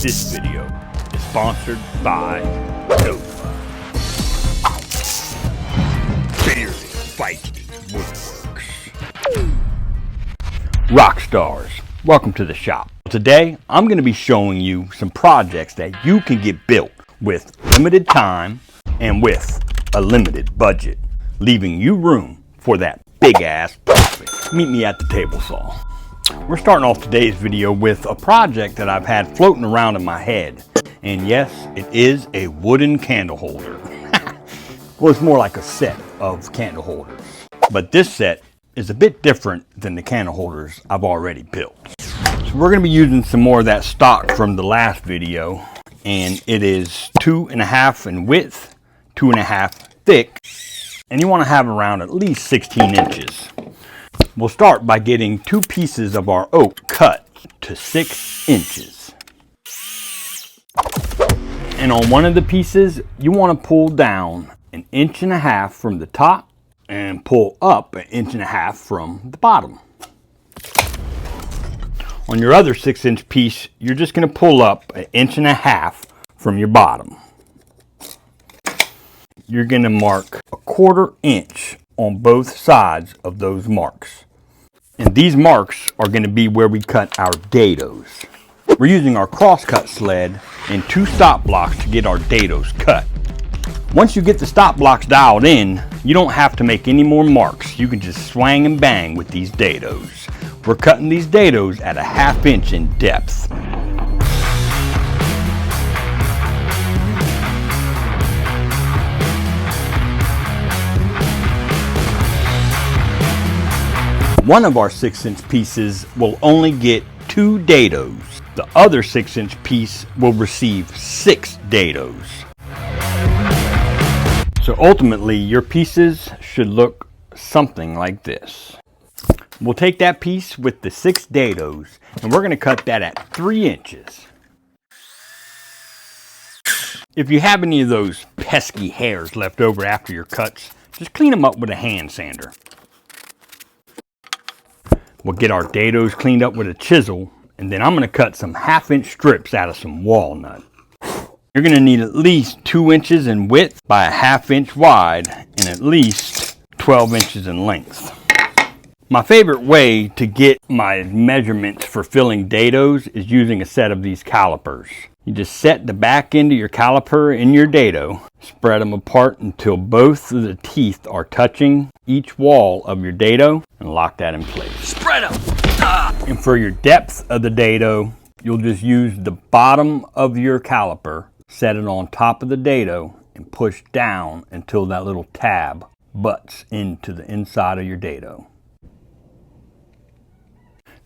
This video is sponsored by dado. Bearded Viking Woodworks. Rock stars, welcome to the shop. Today, I'm going to be showing you some projects that you can get built with limited time and with a limited budget, leaving you room for that big ass profit. Meet me at the table saw. We're starting off today's video with a project that I've had floating around in my head. And yes, it is a wooden candle holder. Well, it's more like a set of candle holders. But this set is a bit different than the candle holders I've already built. So we're going to be using some more of that stock from the last video. And it is 2.5 in width, 2.5 thick. And you want to have around at least 16 inches. We'll start by getting 2 pieces of our oak cut to 6 inches. And on one of the pieces, you want to pull down 1.5 inches from the top and pull up 1.5 inches from the bottom. On your other 6-inch piece, you're just going to pull up 1.5 inches from your bottom. You're going to mark 1/4 inch on both sides of those marks. And these marks are going to be where we cut our dados. We're using our crosscut sled and 2 stop blocks to get our dados cut. Once you get the stop blocks dialed in, you don't have to make any more marks. You can just swang and bang with these dados. We're cutting these dados at 1/2 inch in depth. One of our 6-inch pieces will only get 2 dados. The other 6-inch piece will receive 6 dados. So ultimately, your pieces should look something like this. We'll take that piece with the 6 dados and we're going to cut that at 3 inches. If you have any of those pesky hairs left over after your cuts, just clean them up with a hand sander. We'll get our dados cleaned up with a chisel, and then I'm going to cut some 1/2 inch strips out of some walnut. You're going to need at least 2 inches in width by 1/2 inch wide and at least 12 inches in length. My favorite way to get my measurements for filling dados is using a set of these calipers. You just set the back end of your caliper in your dado, spread them apart until both of the teeth are touching each wall of your dado, and lock that in place. Spread them! And for your depth of the dado, you'll just use the bottom of your caliper, set it on top of the dado, and push down until that little tab butts into the inside of your dado.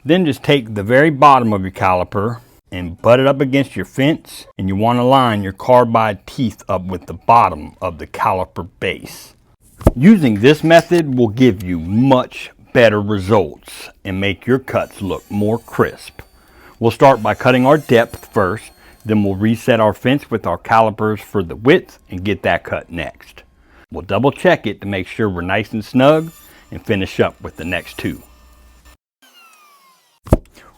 Then just take the very bottom of your caliper and butt it up against your fence, and you want to line your carbide teeth up with the bottom of the caliper base. Using this method will give you much better results and make your cuts look more crisp. We'll start by cutting our depth first, then we'll reset our fence with our calipers for the width and get that cut next. We'll double check it to make sure we're nice and snug and finish up with the next 2.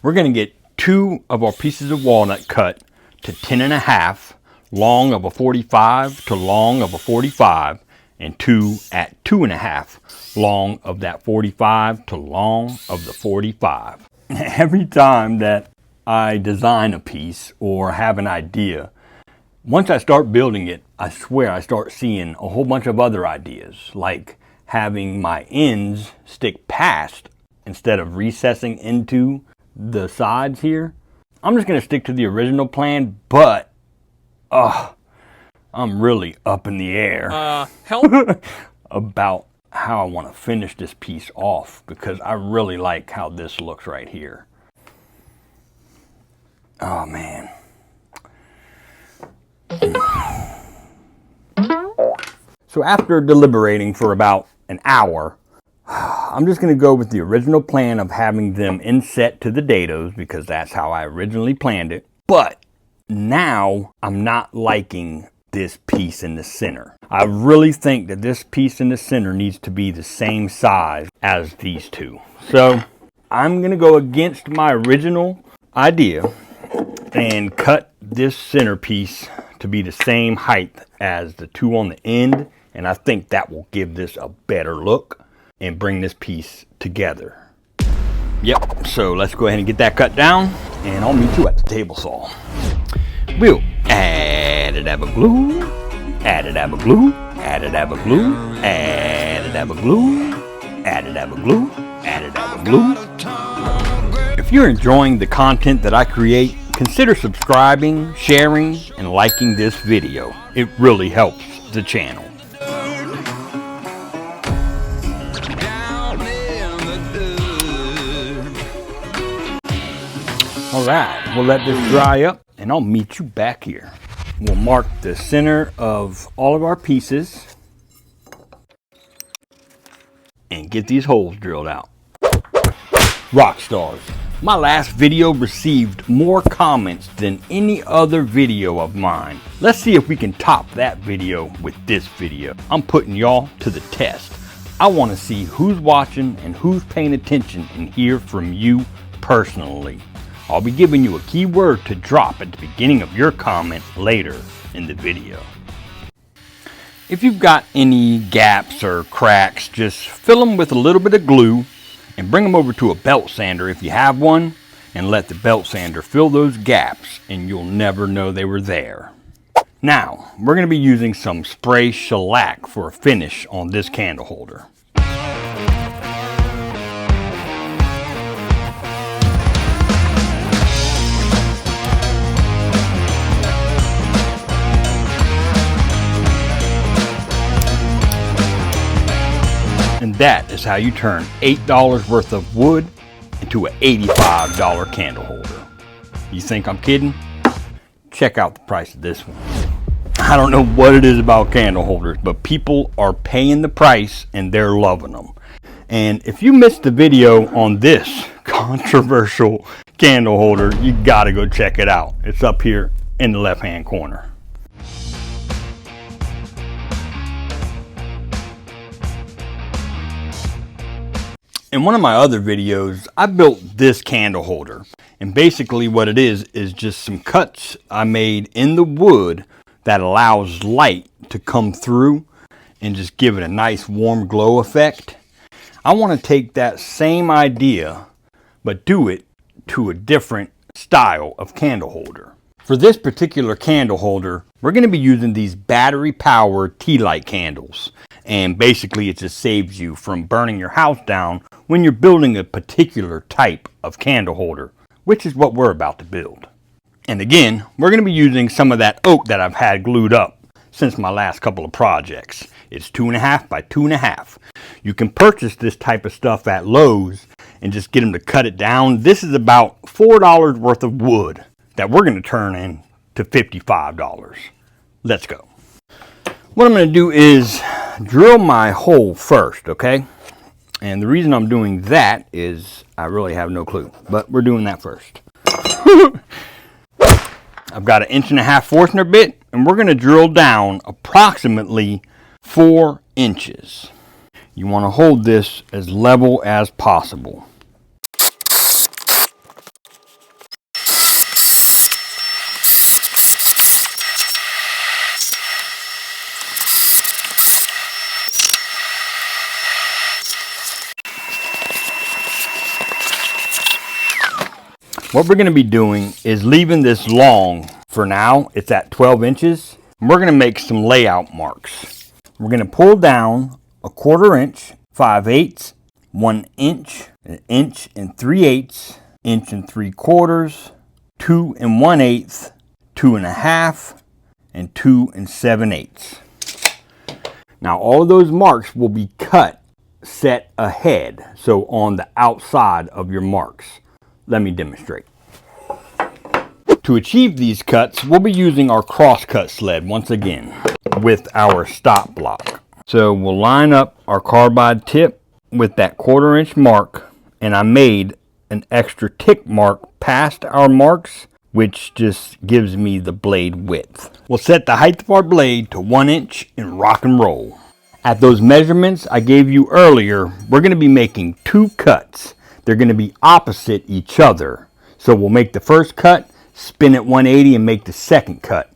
We're going to get 2 of our pieces of walnut cut to 10.5, long of a 45 to long of a 45, and 2 at 2.5, long of that 45 to long of the 45. Every time that I design a piece or have an idea, once I start building it, I swear I start seeing a whole bunch of other ideas, like having my ends stick past instead of recessing into the sides here. I'm just going to stick to the original plan, but I'm really up in the air Help. about how I want to finish this piece off, because I really like how this looks right here. Oh man. So after deliberating for about an hour, I'm just going to go with the original plan of having them inset to the dados, because that's how I originally planned it. But now I'm not liking this piece in the center. I really think that this piece in the center needs to be the same size as these 2. So I'm going to go against my original idea and cut this centerpiece to be the same height as the two on the end, and I think that will give this a better look and bring this piece together. Yep, so let's go ahead and get that cut down, and I'll meet you at the table saw. We'll add a dab of glue, add a dab of glue, add a dab of glue, add a dab of glue, add a dab of glue, add a dab of glue. If you're enjoying the content that I create, consider subscribing, sharing, and liking this video. It really helps the channel. Alright, we'll let this dry up and I'll meet you back here. We'll mark the center of all of our pieces and get these holes drilled out. Rock stars. My last video received more comments than any other video of mine. Let's see if we can top that video with this video. I'm putting y'all to the test. I want to see who's watching and who's paying attention and hear from you personally. I'll be giving you a key word to drop at the beginning of your comment later in the video. If you've got any gaps or cracks, just fill them with a little bit of glue and bring them over to a belt sander if you have one, and let the belt sander fill those gaps and you'll never know they were there. Now, we're going to be using some spray shellac for a finish on this candle holder. And that is how you turn $8 worth of wood into an $85 candle holder. You think I'm kidding? Check out the price of this one. I don't know what it is about candle holders, but people are paying the price and they're loving them. And if you missed the video on this controversial candle holder, you gotta go check it out. It's up here in the left-hand corner. In one of my other videos, I built this candle holder, and basically what it is just some cuts I made in the wood that allows light to come through and just give it a nice warm glow effect. I want to take that same idea but do it to a different style of candle holder. For this particular candle holder, we're going to be using these battery powered tea light candles, and basically it just saves you from burning your house down when you're building a particular type of candle holder, which is what we're about to build. And again, we're going to be using some of that oak that I've had glued up since my last couple of projects. It's 2.5 by 2.5. You can purchase this type of stuff at Lowe's and just get them to cut it down. This is about $4 worth of wood that we're going to turn into $55. Let's go. What I'm going to do is drill my hole first, okay? And the reason I'm doing that is I really have no clue, but we're doing that first. I've got an 1.5" Forstner bit, and we're going to drill down approximately 4 inches. You want to hold this as level as possible. What we're going to be doing is leaving this long for now. It's at 12 inches. And we're going to make some layout marks. We're going to pull down 1/4 inch, 5/8, 1 inch, 1 3/8, 1 3/4, 2 1/8, 2.5, and 2 7/8. Now all of those marks will be cut set ahead, so on the outside of your marks. Let me demonstrate. To achieve these cuts, we'll be using our crosscut sled once again with our stop block. So we'll line up our carbide tip with that 1/4 inch mark, and I made an extra tick mark past our marks, which just gives me the blade width. We'll set the height of our blade to 1 inch and rock and roll. At those measurements I gave you earlier, we're going to be making 2 cuts. They're going to be opposite each other. So we'll make the first cut, spin it 180 and make the second cut.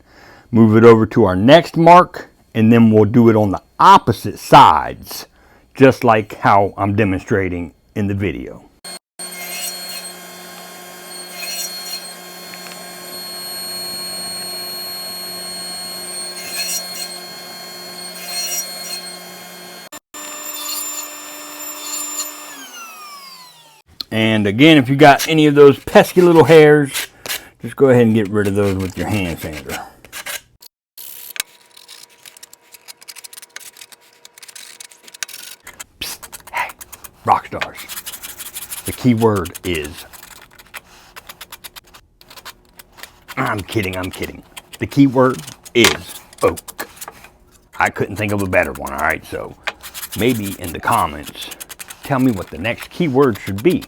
Move it over to our next mark, and then we'll do it on the opposite sides, just like how I'm demonstrating in the video. And again, if you got any of those pesky little hairs, just go ahead and get rid of those with your hand sander. Psst, hey, rock stars. The key word is, I'm kidding. The key word is oak. I couldn't think of a better one, all right? So maybe in the comments, tell me what the next key word should be.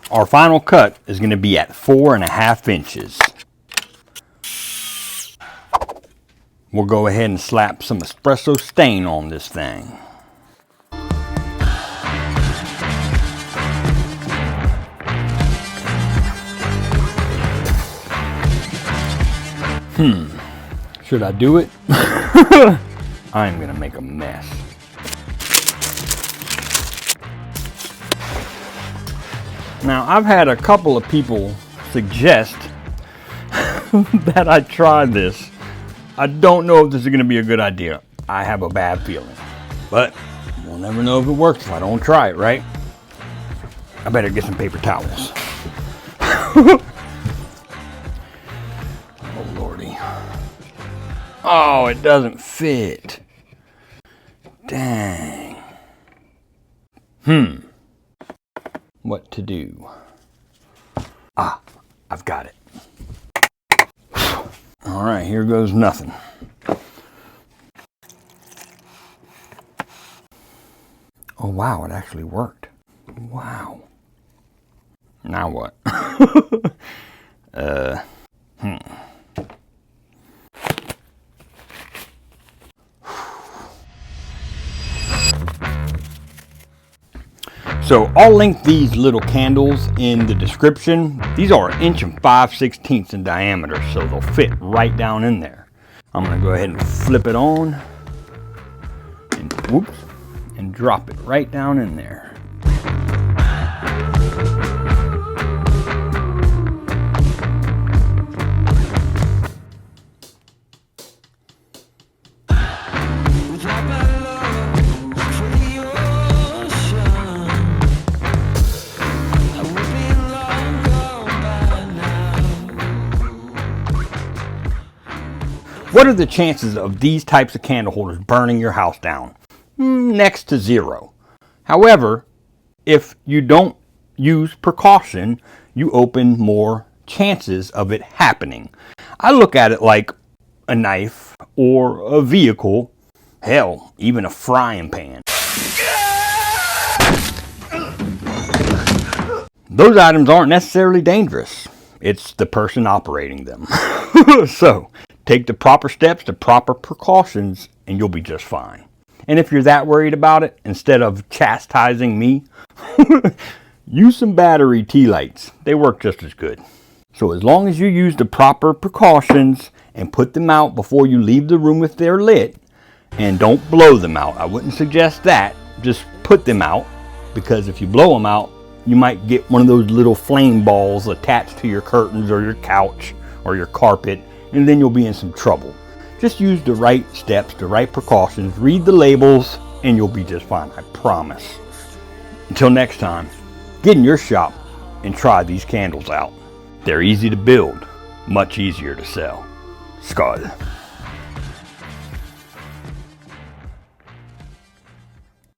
Our final cut is going to be at 4.5 inches. We'll go ahead and slap some espresso stain on this thing. Should I do it? I'm going to make a mess. Now, I've had a couple of people suggest that I try this. I don't know if this is going to be a good idea. I have a bad feeling. But we'll never know if it works if I don't try it, right? I better get some paper towels. Oh, Lordy. Oh, it doesn't fit. Dang. What to do? Ah, I've got it. All right, here goes nothing. Oh, wow, it actually worked. Wow. Now what? So I'll link these little candles in the description. These are 1 inch and 5/16 in diameter, so they'll fit right down in there. I'm gonna go ahead and flip it on and whoops, and drop it right down in there. What are the chances of these types of candle holders burning your house down? Next to zero. However, if you don't use precaution, you open more chances of it happening. I look at it like a knife or a vehicle, hell, even a frying pan. Those items aren't necessarily dangerous. It's the person operating them. So, take the proper steps, the proper precautions, and you'll be just fine. And if you're that worried about it, instead of chastising me, use some battery tea lights. They work just as good. So as long as you use the proper precautions and put them out before you leave the room if they're lit, and don't blow them out. I wouldn't suggest that. Just put them out, because if you blow them out, you might get one of those little flame balls attached to your curtains or your couch or your carpet, and then you'll be in some trouble. Just use the right steps, the right precautions, read the labels, and you'll be just fine, I promise. Until next time, get in your shop and try these candles out. They're easy to build, much easier to sell. Skål.